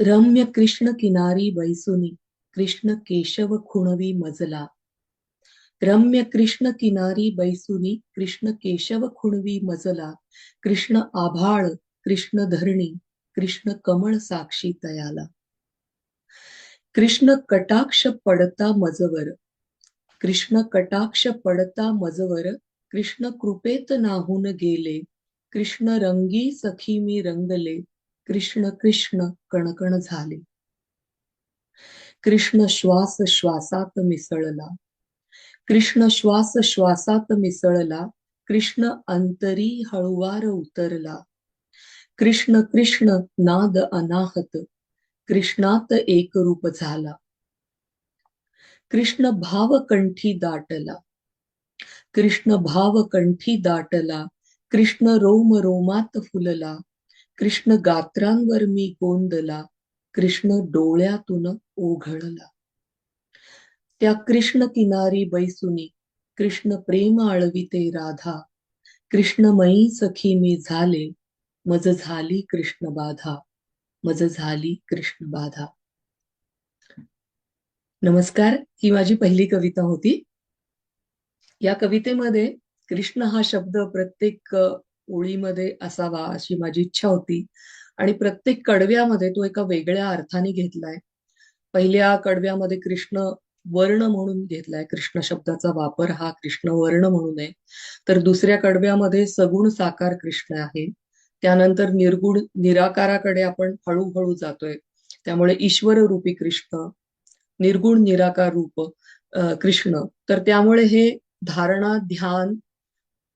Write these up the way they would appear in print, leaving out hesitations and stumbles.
रम्य कृष्ण किनारी बैसुनी कृष्ण केशव खुणवी मजला. रम्य कृष्ण किनारी बैसुनी कृष्ण केशव खुणवी मजला. कृष्ण आभाळ कृष्ण धरणी कृष्ण कमळ साक्षी तयाला. कृष्ण कटाक्ष पडता मजवर कृष्ण कटाक्ष पडता मजवर कृष्ण कृपेत नाहून गेले. कृष्ण रंगी सखी मी रंगले. कृष्ण कृष्ण कणकण झाले. कृष्ण श्वास श्वासात मिसळला. कृष्ण श्वास श्वासात मिसळला. कृष्ण अंतरी हळुवार उतरला. कृष्ण कृष्ण नाद अनाहत कृष्णात एक रूप झाला. कृष्ण भाव कंठी दाटला. कृष्ण भाव कंठी दाटला. कृष्ण रोम रोमात फुलला. कृष्ण गात्रांवर मी गोंदला. कृष्ण डोळ्यातून ओघळला. त्या कृष्ण किनारी बैसुनी कृष्ण प्रेम आळविते राधा. कृष्णमयी सखी मी झाले. मज झाली कृष्ण बाधा. मज झाली कृष्ण बाधा. नमस्कार. ही माझी पहिली कविता होती. या कवितेमध्ये कृष्ण हा शब्द प्रत्येक ओळीमध्ये असावा अशी माझी इच्छा होती आणि प्रत्येक कडव्यामध्ये तो एका वेगळ्या अर्थाने घेतलाय. पहिल्या कडव्यामध्ये कृष्ण वर्ण म्हणून घेतलाय. कृष्ण शब्दाचा वापर हा कृष्ण वर्ण म्हणून आहे. तर दुसऱ्या कडव्यामध्ये सगुण साकार कृष्ण आहे. त्यानंतर निर्गुण निराकाराकडे आपण हळूहळू जातोय. त्यामुळे ईश्वर रूपी कृष्ण, निर्गुण निराकार रूप कृष्ण. तर त्यामुळे हे धारणा, ध्यान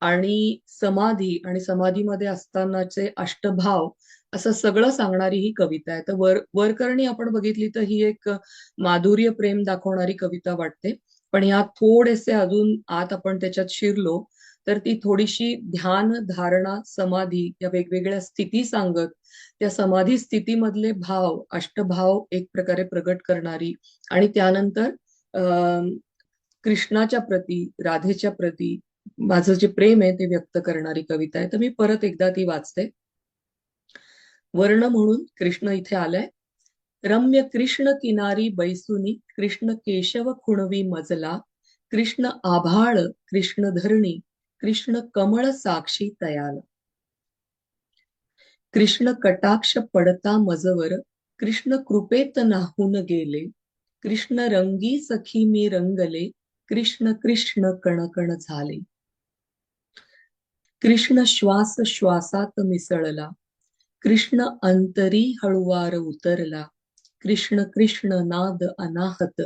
आणि समाधी आणि समाधीमध्ये असतानाचे अष्टभाव असं सगळं सांगणारी ही कविता आहे. तर वरकरणी आपण बघितली तर ही एक माधुर्य प्रेम दाखवणारी कविता वाटते. पण यात थोडेसे अजून आत आपण त्याच्यात शिरलो तर ती थोडीशी ध्यान, धारणा, समाधी या वेगवेगळ्या स्थिती सांगत त्या समाधी स्थितीमधले भाव, अष्टभाव एक प्रकारे प्रगट करणारी आणि त्यानंतर अं कृष्णाच्या प्रती, राधेच्या प्रती माझं जे प्रेम आहे ते व्यक्त करणारी कविता आहे. तर मी परत एकदा ती वाचते. वर्ण म्हणून कृष्ण इथे आलाय. रम्य कृष्ण किनारी बैसुनी कृष्ण केशव खुणवी मजला. कृष्ण आभाळ कृष्ण धरणी कृष्ण कमळ साक्षी तयाला. कृष्ण कटाक्ष पडता मजवर कृष्ण कृपेत नाहून गेले. कृष्ण रंगी सखी मी रंगले. कृष्ण कृष्ण कणकण झाले. कृष्ण श्वास श्वासात मिसळला. कृष्ण अंतरी हळुवार उतरला. कृष्ण कृष्ण नाद अनाहत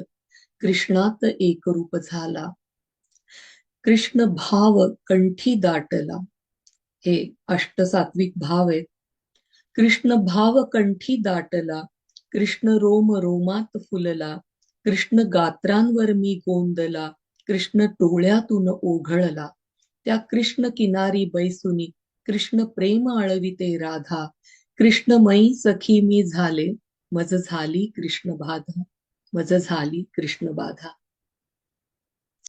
कृष्णात एकरूप झाला. कृष्ण भाव कंठी दाटला. हे अष्टसात्विक भाव आहेत. कृष्ण भाव कंठी दाटला. कृष्ण रोम रोमात फुलला. कृष्ण गात्रांवर मी गोंदला. कृष्ण डोळ्यातून ओघळला. त्या कृष्ण किनारी बैसुनी कृष्ण प्रेम आळविते राधा. कृष्णमयी सखी मी झाले. मज झाली कृष्ण बाधा. मज झाली कृष्ण बाधा.